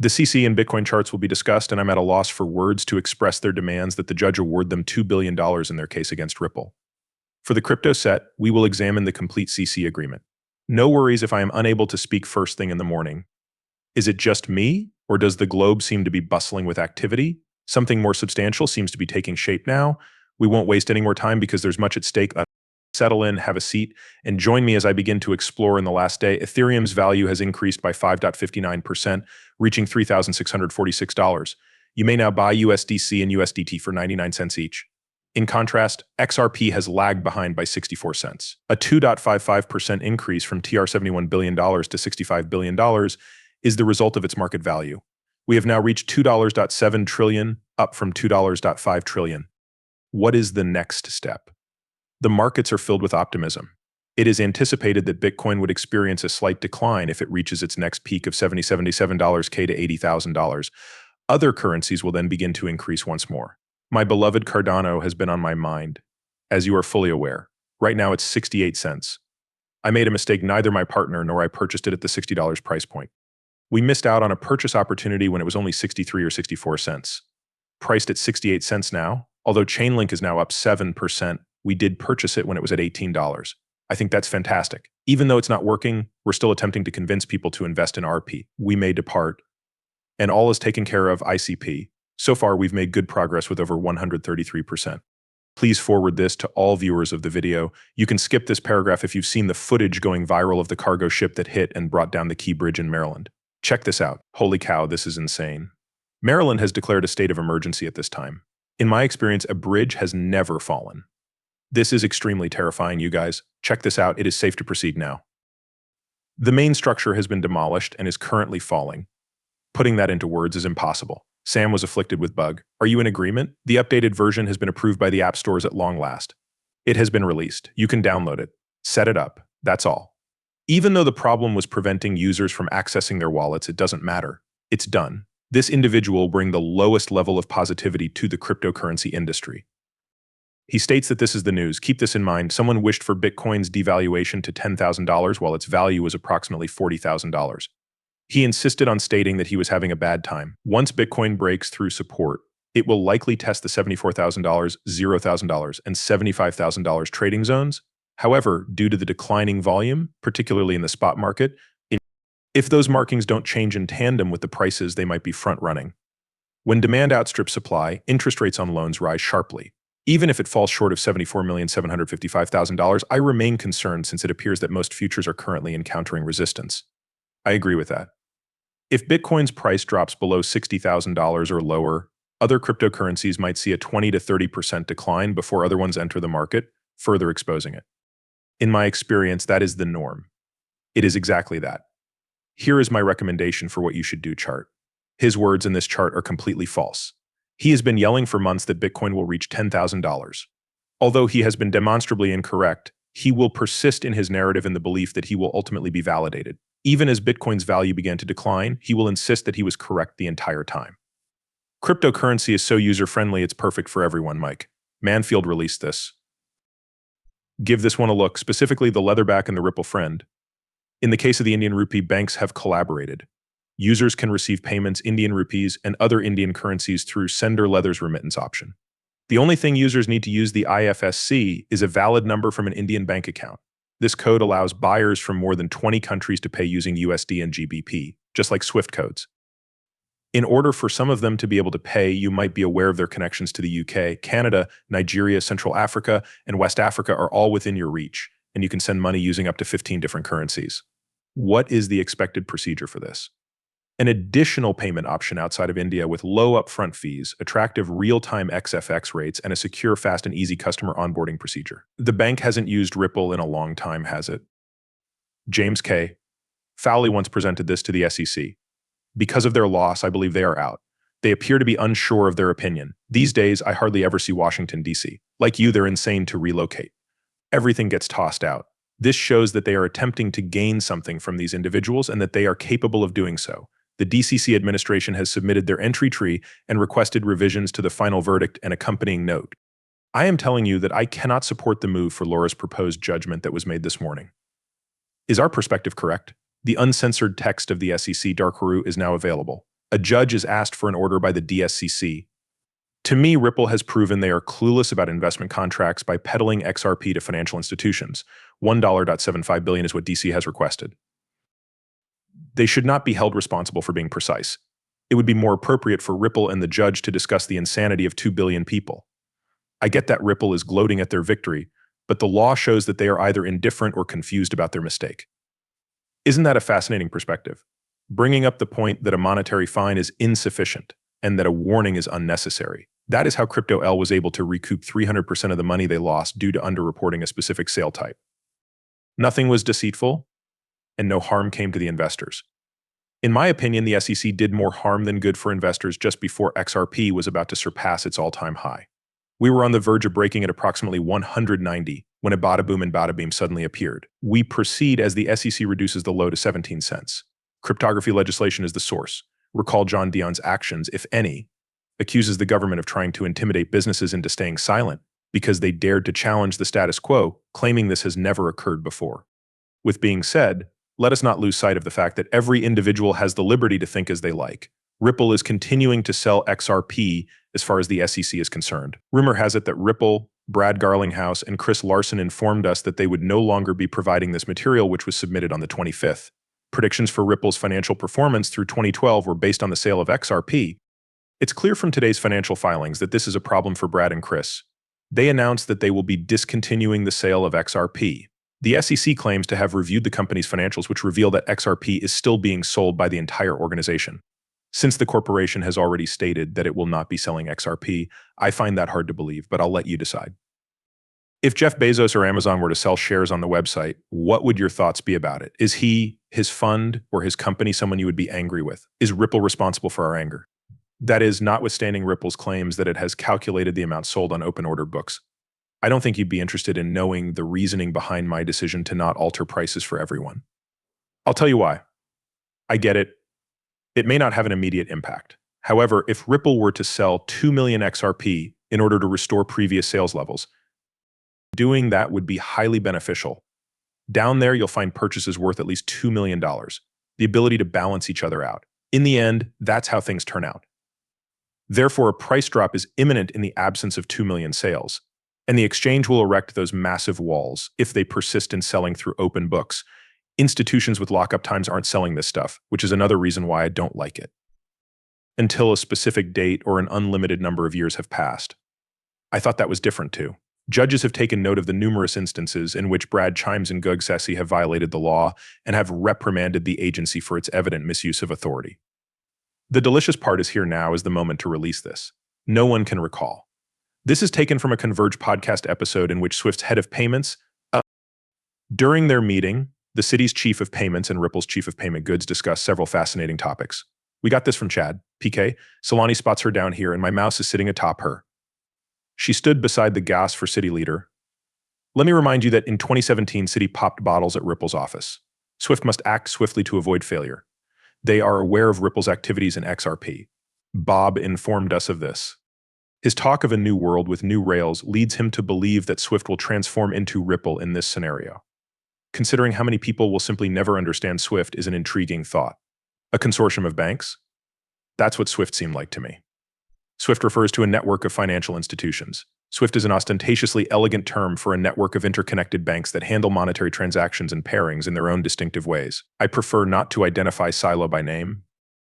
The CC and Bitcoin charts will be discussed, and I'm at a loss for words to express their demands that the judge award them $2 billion in their case against Ripple. For the crypto set, we will examine the complete CC agreement. No worries if I am unable to speak first thing in the morning. Is it just me, or does the globe seem to be bustling with activity? Something more substantial seems to be taking shape now. We won't waste any more time because there's much at stake. Settle in, have a seat, and join me as I begin to explore in the last day. Ethereum's value has increased by 5.59%, reaching $3,646. You may now buy USDC and USDT for 99 cents each. In contrast, XRP has lagged behind by 64 cents. A 2.55% increase from $71 billion to $65 billion is the result of its market value. We have now reached $2.7 trillion, up from $2.5 trillion. What is the next step? The markets are filled with optimism. It is anticipated that Bitcoin would experience a slight decline if it reaches its next peak of $77,000 to $80,000. Other currencies will then begin to increase once more. My beloved Cardano has been on my mind, as you are fully aware. Right now it's 68 cents. I made a mistake. Neither my partner nor I purchased it at the $60 price point. We missed out on a purchase opportunity when it was only 63 or 64 cents. Priced at 68 cents now, although Chainlink is now up 7%, we did purchase it when it was at $18. I think that's fantastic. Even though it's not working, we're still attempting to convince people to invest in RP. We may depart. And all is taken care of ICP. So far, we've made good progress with over 133%. Please forward this to all viewers of the video. You can skip this paragraph if you've seen the footage going viral of the cargo ship that hit and brought down the Key Bridge in Maryland. Check this out. Holy cow, this is insane. Maryland has declared a state of emergency at this time. In my experience, a bridge has never fallen. This is extremely terrifying, you guys. Check this out. It is safe to proceed now. The main structure has been demolished and is currently falling. Putting that into words is impossible. Sam was afflicted with bug. Are you in agreement? The updated version has been approved by the app stores at long last. It has been released. You can download it. Set it up. That's all. Even though the problem was preventing users from accessing their wallets, it doesn't matter. It's done. This individual will bring the lowest level of positivity to the cryptocurrency industry. He states that this is the news. Keep this in mind. Someone wished for Bitcoin's devaluation to $10,000 while its value was approximately $40,000. He insisted on stating that he was having a bad time. Once Bitcoin breaks through support, it will likely test the $74,000, $0,000, and $75,000 trading zones. However, due to the declining volume, particularly in the spot market, if those markings don't change in tandem with the prices, they might be front-running. When demand outstrips supply, interest rates on loans rise sharply. Even if it falls short of $74,755,000, I remain concerned since it appears that most futures are currently encountering resistance. I agree with that. If Bitcoin's price drops below $60,000 or lower, other cryptocurrencies might see a 20 to 30% decline before other ones enter the market, further exposing it. In my experience, that is the norm. It is exactly that. Here is my recommendation for what you should do chart. His words in this chart are completely false. He has been yelling for months that Bitcoin will reach $10,000. Although he has been demonstrably incorrect, he will persist in his narrative in the belief that he will ultimately be validated. Even as Bitcoin's value began to decline, he will insist that he was correct the entire time. Cryptocurrency is so user-friendly it's perfect for everyone, Mike. Manfield released this. Give this one a look, specifically the Leatherback and the Ripple Friend. In the case of the Indian rupee, banks have collaborated. Users can receive payments, Indian rupees, and other Indian currencies through Sender Leather's remittance option. The only thing users need to use the IFSC is a valid number from an Indian bank account. This code allows buyers from more than 20 countries to pay using USD and GBP, just like SWIFT codes. In order for some of them to be able to pay, you might be aware of their connections to the UK, Canada, Nigeria, Central Africa, and West Africa are all within your reach, and you can send money using up to 15 different currencies. What is the expected procedure for this? An additional payment option outside of India with low upfront fees, attractive real-time XFX rates, and a secure, fast, and easy customer onboarding procedure. The bank hasn't used Ripple in a long time, has it? James K. Fowley once presented this to the SEC. Because of their loss, I believe they are out. They appear to be unsure of their opinion. These days, I hardly ever see Washington, D.C. Like you, they're insane to relocate. Everything gets tossed out. This shows that they are attempting to gain something from these individuals and that they are capable of doing so. The DCC administration has submitted their entry tree and requested revisions to the final verdict and accompanying note. I am telling you that I cannot support the move for Laura's proposed judgment that was made this morning. Is our perspective correct? The uncensored text of the SEC Dark Haru is now available. A judge is asked for an order by the DSCC. To me, Ripple has proven they are clueless about investment contracts by peddling XRP to financial institutions. $1.75 billion is what DC has requested. They should not be held responsible for being precise. It would be more appropriate for Ripple and the judge to discuss the insanity of 2 billion people. I get that Ripple is gloating at their victory, but the law shows that they are either indifferent or confused about their mistake. Isn't that a fascinating perspective? Bringing up the point that a monetary fine is insufficient and that a warning is unnecessary. That is how Crypto L was able to recoup 300% of the money they lost due to underreporting a specific sale type. Nothing was deceitful, and no harm came to the investors. In my opinion, the SEC did more harm than good for investors just before XRP was about to surpass its all-time high. We were on the verge of breaking at approximately 190 when a bada boom and bada beam suddenly appeared. We proceed as the SEC reduces the low to 17 cents. Cryptography legislation is the source. Recall John Dion's actions, if any, accuses the government of trying to intimidate businesses into staying silent because they dared to challenge the status quo, claiming this has never occurred before. With being said, let us not lose sight of the fact that every individual has the liberty to think as they like. Ripple is continuing to sell XRP as far as the SEC is concerned. Rumor has it that Ripple, Brad Garlinghouse, and Chris Larsson informed us that they would no longer be providing this material, which was submitted on the 25th. Predictions for Ripple's financial performance through 2012 were based on the sale of XRP. It's clear from today's financial filings that this is a problem for Brad and Chris. They announced that they will be discontinuing the sale of XRP. The SEC claims to have reviewed the company's financials, which reveal that XRP is still being sold by the entire organization. Since the corporation has already stated that it will not be selling XRP, I find that hard to believe, but I'll let you decide. If Jeff Bezos or Amazon were to sell shares on the website, what would your thoughts be about it? Is he, his fund, or his company someone you would be angry with? Is Ripple responsible for our anger? That is, notwithstanding Ripple's claims that it has calculated the amount sold on open order books. I don't think you'd be interested in knowing the reasoning behind my decision to not alter prices for everyone. I'll tell you why. I get it. It may not have an immediate impact. However, if Ripple were to sell 2 million XRP in order to restore previous sales levels, doing that would be highly beneficial. Down there, you'll find purchases worth at least $2 million, the ability to balance each other out. In the end, that's how things turn out. Therefore, a price drop is imminent in the absence of 2 million sales, and the exchange will erect those massive walls if they persist in selling through open books. Institutions with lockup times aren't selling this stuff, which is another reason why I don't like it. Until a specific date or an unlimited number of years have passed. I thought that was different too. Judges have taken note of the numerous instances in which Brad Chimes and Gug Sessi have violated the law and have reprimanded the agency for its evident misuse of authority. The delicious part is here now is the moment to release this. No one can recall. This is taken from a Converge podcast episode in which Swift's head of payments, during their meeting, the city's chief of payments and Ripple's chief of payment goods discussed several fascinating topics. We got this from Chad. PK, Solani spots her down here and my mouse is sitting atop her. She stood beside the gas for city leader. Let me remind you that in 2017, City popped bottles at Ripple's office. Swift must act swiftly to avoid failure. They are aware of Ripple's activities in XRP. Bob informed us of this. His talk of a new world with new rails leads him to believe that Swift will transform into Ripple in this scenario. Considering how many people will simply never understand Swift is an intriguing thought. A consortium of banks? That's what Swift seemed like to me. Swift refers to a network of financial institutions. Swift is an ostentatiously elegant term for a network of interconnected banks that handle monetary transactions and pairings in their own distinctive ways. I prefer not to identify Silo by name,